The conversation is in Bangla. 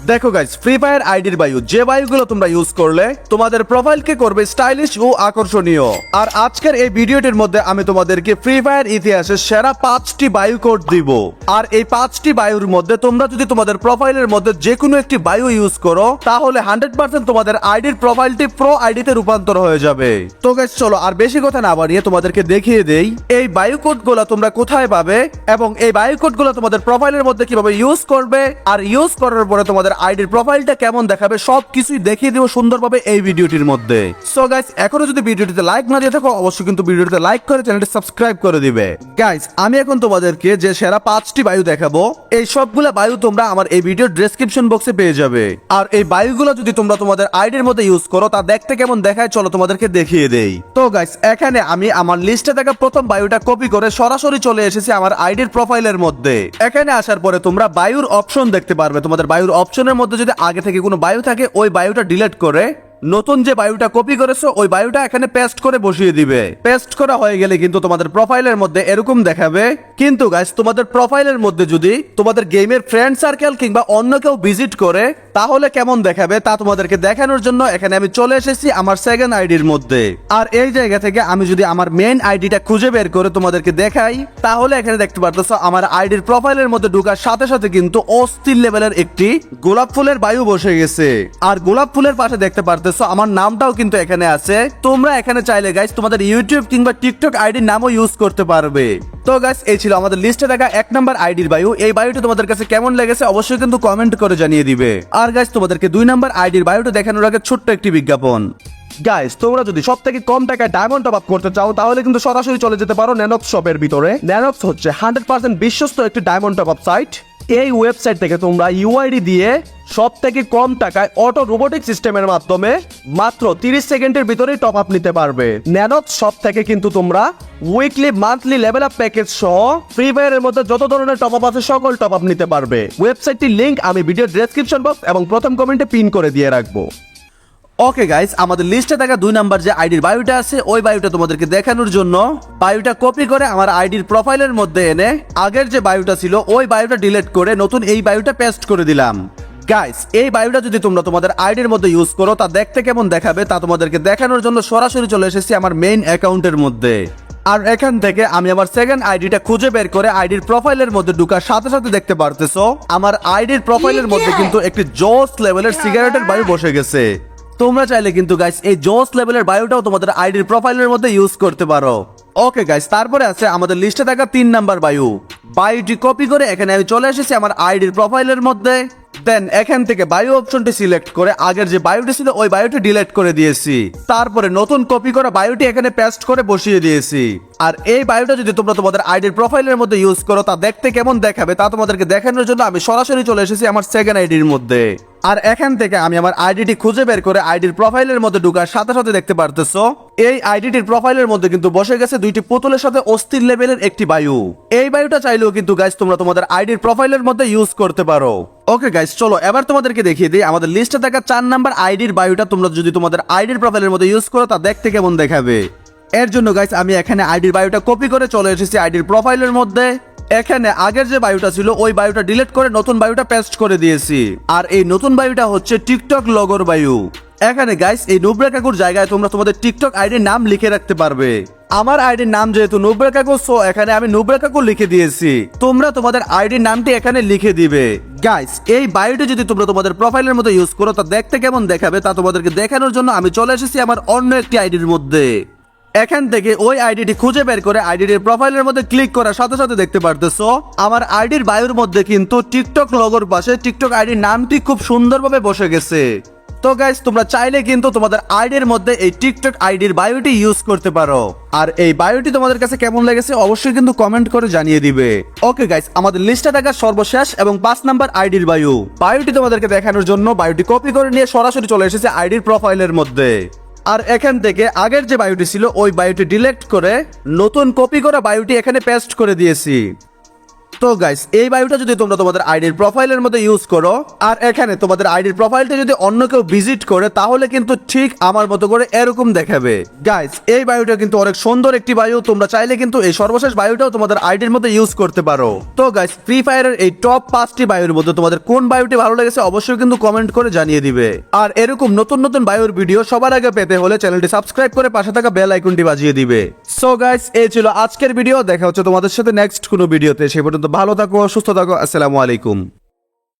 দেখো গাইস, ফ্রি ফায়ার আইডির বায়ু যে বায়ুগুলো তোমরা ইউজ করলে তোমাদের প্রোফাইলকে করবে স্টাইলিশ ও আকর্ষণীয়। আর আজকের এই ভিডিওটির মধ্যে আমি তোমাদেরকে ফ্রি ফায়ার ইতিহাসের সেরা 5টি বায়ু কোড দিব। আর এই 5টি বায়ুর মধ্যে তোমরা যদি তোমাদের প্রোফাইলের মধ্যে যে কোনো একটি বায়ু ইউজ করো তাহলে 100% তোমাদের আইডির প্রোফাইলটি প্রো আইডিতে রূপান্তর হয়ে যাবে। তো গাইস চলো আর বেশি কথা না বাড়িয়ে তোমাদেরকে দেখিয়ে দেই এই বায়ু কোডগুলো তোমরা কোথায় পাবে এবং এই বায়ু কোডগুলো তোমাদের প্রোফাইলের মধ্যে কিভাবে ইউজ করবে, আর ইউজ করার পরে তোমাদের আইডির প্রোফাইলটা কেমন দেখাবে সবকিছুই দেখিয়ে দিব সুন্দরভাবে এই ভিডিওটির মধ্যে। সো গাইস, এখনো যদি ভিডিওটিতে লাইক না দিয়ে থাকো অবশ্যই কিন্তু ভিডিওটিতে লাইক করে চ্যানেলটি সাবস্ক্রাইব করে দিবে। গাইস, আমি এখন তোমাদেরকে যে সেরা 5টি বায়ু দেখাবো এই সবগুলা বায়ু তোমরা আমার এই ভিডিওর ডেসক্রিপশন বক্সে পেয়ে যাবে। আর এই বায়ুগুলো যদি তোমরা তোমাদের আইডির মধ্যে ইউজ করো তা দেখতে কেমন দেখায় চলো তোমাদেরকে দেখিয়ে দেই। তো গাইস, এখানে আমি আমার লিস্টে থাকা প্রথম বায়ুটা কপি করে সরাসরি চলে এসেছি আমার আইডির প্রোফাইলের মধ্যে। এখানে আসার পরে তোমরা বায়ুর অপশন দেখতে পারবে। তোমাদের বায়ুর অপশনের মধ্যে যদি আগে থেকে কোনো বায়ু থাকে ওই বায়ুটা ডিলিট করে নতুন যে বায়ুটা কপি করেছো ওই বায়ুটা এখানে পেস্ট করে বসিয়ে দিবে। পেস্ট করা হয়ে গেলে কিন্তু তোমাদের প্রোফাইলের মধ্যে এরকম দেখাবে। কিন্তু গাইস, তোমাদের প্রোফাইলের মধ্যে যদি তোমাদের গেমের ফ্রেন্ড সার্কেল কিংবা অন্য কেউ ভিজিট করে তাহলে কেমন দেখাবে তা তোমাদেরকে দেখানোর জন্য এখানে আমি চলে এসেছি আমার সেকেন্ড আইডির মধ্যে। আর এই জায়গা থেকে আমি যদি আমার মেইন আইডিটা খুঁজে বের করে তোমাদেরকে দেখাই তাহলে এখানে দেখতে পারতেছো আমার আইডির প্রোফাইলের মধ্যে ঢোকার সাথে সাথে কিন্তু অস্থির লেভেলের একটি গোলাপ ফুলের বায়ু বসে গেছে। আর গোলাপ ফুলের পাশে দেখতে পারতেছো আমার নামটাও কিন্তু এখানে আছে। তোমরা এখানে চাইলে গাইস তোমাদের ইউটিউব কিংবা টিকটক আইডির নামও ইউজ করতে পারবে। তো গাইস, এই ছিল আমাদের লিস্টে থাকা 1 নাম্বার আইডির বায়ু। এই বায়ুটা তোমাদের কাছে কেমন লেগেছে অবশ্যই কিন্তু কমেন্ট করে জানিয়ে দিবে। আর গাইস, তোমাদেরকে 2 নাম্বার আইডির বায়ুটা দেখানোর আগে ছোট্ট একটি বিজ্ঞাপন। গাইস, তোমরা যদি সবথেকে কম টাকায় ডায়মন্ড টপ আপ করতে চাও তাহলে কিন্তু সরাসরি চলে যেতে পারো ন্যানোক্স শপের ভিতরে। ন্যানোক্স হচ্ছে 100% বিশ্বস্ত একটি ডায়মন্ড টপ আপ সাইট। এই ওয়েবসাইট থেকে তোমরা ইউআইডি দিয়ে সব থেকে কম টাকায় অটো রোবোটিক সিস্টেমের মাধ্যমে মাত্র 30 সেকেন্ডের ভিতরেই টপ আপ নিতে পারবে। ন্যানোক্স শপ থেকে কিন্তু তোমরা weekly monthly level up package সহ ফ্রি ফায়ারের মধ্যে যত ধরনের টপ আপ আছে সকল টপ আপ নিতে পারবে। ওয়েবসাইটটির লিংক আমি ভিডিও ডেসক্রিপশন বক্স এবং প্রথম কমেন্টে পিন করে দিয়ে রাখবো। ওকে গাইস, আমাদের লিস্টে থাকা 2 নাম্বার যে আইডির বায়ুটা আছে ওই বায়ুটা তোমাদেরকে দেখানোর জন্য বায়ুটা কপি করে আমার আইডির প্রোফাইলের মধ্যে এনে আগের যে বায়ুটা ছিল ওই বায়ুটা ডিলিট করে নতুন এই বায়ুটা পেস্ট করে দিলাম। গাইস, এই বায়ুটা যদি তোমরা তোমাদের আইডির মধ্যে ইউজ করো তা দেখতে কেমন দেখাবে তা তোমাদেরকে দেখানোর জন্য সরাসরি চলে এসেছি আমার মেইন অ্যাকাউন্টের মধ্যে। আর এখান থেকে আমি আমার সেকেন্ড আইডিটা খুঁজে বের করে আইডির প্রোফাইলের মধ্যে ঢোকার সাথে সাথে দেখতে পারতেছো আমার আইডির প্রোফাইলের মধ্যে কিন্তু একটি জোস লেভেলের সিগারেটের বায়ু বসে গেছে। তোমরা চাইলে কিন্তু গাইস এই জোস লেভেলের বায়ুটাও তোমাদের আইডির প্রোফাইলের মধ্যে ইউজ করতে পারো। ওকে গাইস, তারপরে আছে আমাদের লিস্টে থাকা 3 নাম্বার বায়ু। বায়ুটি কপি করে এখানে আমি চলে এসেছি আমার আইডির প্রোফাইলের মধ্যে। দেন এখান থেকে বায়ু অপশনটি সিলেক্ট করে আগের যে বায়ুটি ছিল ওই বায়ুটি ডিলিট করে দিয়েছি। তারপরে নতুন কপি করা বায়ুটি এখানে পেস্ট করে বসিয়ে দিয়েছি। আর এই বায়ুটা যদি তোমরা তোমাদের আইডির প্রোফাইলের মধ্যে ইউজ করো তা দেখতে কেমন দেখাবে তা তোমাদেরকে দেখানোর জন্য আমি সরাসরি চলে এসেছি আমার সেকেন্ড আইডির মধ্যে। আর এখান থেকে আমি আমার আইডিটি খুঁজে বের করে আইডির প্রোফাইলের মধ্যে ঢোকার সাথে সাথে দেখতে পারতেছো এই আইডিটির প্রোফাইলের মধ্যে কিন্তু বসে গেছে 2টি পুতুলের সাথে অস্থির লেভেলের একটি বায়ু। এই বায়ুটা চাইলেও কিন্তু গাইস তোমরা তোমাদের আইডির প্রোফাইলের মধ্যে ইউজ করতে পারো। ওকে গাইস, চলো এবার তোমাদেরকে দেখিয়ে দিই আমাদের লিস্টে থাকা 4 নাম্বার আইডির বায়ুটা তোমরা যদি তোমাদের আইডির প্রোফাইলের মধ্যে ইউজ করো তা দেখতে কেমন দেখাবে। এর জন্য গাইস আমি এখানে আইডির বায়ুটা কপি করে চলে এসেছি আইডির প্রোফাইলের মধ্যে। এখানে আগের যে বায়ুটা ছিল ওই বায়ুটা ডিলিট করে নতুন বায়ুটা পেস্ট করে দিয়েছি। আর এই নতুন বায়ুটা হচ্ছে টিকটক লগোর বায়ু। এখানে গাইস এই নুব্রা কাকুর জায়গায় তোমরা তোমাদের টিকটক আইডির নাম লিখে রাখতে পারবে। আমার আইডির নাম যেহেতু নুব্রা কাকু, সো এখানে আমি নুব্রা কাকু লিখে দিয়েছি। তোমরা তোমাদের আইডির নামটি এখানে লিখে দিবে। গাইস, এই বায়ুটি যদি তোমরা তোমাদের প্রোফাইলের মধ্যে ইউজ করো তা দেখতে কেমন দেখাবে তা তোমাদেরকে দেখানোর জন্য আমি চলে এসেছি আমার অন্য একটি আইডির মধ্যে। এখান থেকে ওই আইডিটি খুঁজে বের করে আইডির প্রোফাইলের মধ্যে ক্লিক করার সাথে সাথে দেখতে পারতেছো আমার আইডির বায়ুর মধ্যে কিন্তু টিকটক লগোর পাশে টিকটক আইডির নামটি খুব সুন্দরভাবে বসে গেছে। তো গাইস, তোমরা চাইলে কিন্তু তোমাদের আইডির মধ্যে এই টিকটক আইডির বায়ুটি ইউজ করতে পারো। আর এই বায়ুটি তোমাদের কাছে কেমন লেগেছে অবশ্যই কিন্তু কমেন্ট করে জানিয়ে দিবে। ওকে গাইস, আমাদের লিস্টে থাকা সর্বশেষ এবং 5 নাম্বার আইডির বায়ুটি তোমাদেরকে দেখানোর জন্য বায়ুটি কপি করে নিয়ে সরাসরি চলে এসেছে আইডির প্রোফাইলের মধ্যে। আর এখান থেকে আগের যে বায়ুটি ছিল ওই বায়ুটি ডিলিট করে নতুন কপি করা বায়ুটি এখানে পেস্ট করে দিয়েছি। তো গাইস এই বায়ুটা যদি তোমরা তোমাদের আইডির প্রোফাইলের মধ্যে ইউজ করো আর এখানে তোমাদের আইডির প্রোফাইলটা যদি অন্য কেউ ভিজিট করে তাহলে কিন্তু ঠিক আমার মতো করে এরকম দেখাবে। গাইস এই বায়ুটা কিন্তু অনেক সুন্দর একটি বায়ু, তোমরা চাইলে কিন্তু এই সর্বশেষ বায়ুটাও তোমাদের আইডির মধ্যে ইউজ করতে পারো। তো গাইস ফ্রি ফায়ারের এই টপ 5টি বায়ুর মধ্যে তোমাদের কোন বায়ুটি ভালো লেগেছে অবশ্যই কিন্তু কমেন্ট করে জানিয়ে দিবে। আর এরকম নতুন নতুন বায়ুর ভিডিও সবার আগে পেতে হলে চ্যানেলটি সাবস্ক্রাইব করে পাশে থাকা বেল আইকনটি বাজিয়ে দিবে। সো গাইস এই ছিল আজকের ভিডিও, দেখা হচ্ছে তোমাদের সাথে নেক্সট কোনো ভিডিওতে। সেই পর্যন্ত ভালো থাকো, সুস্থ থাকো, আসসালামু আলাইকুম।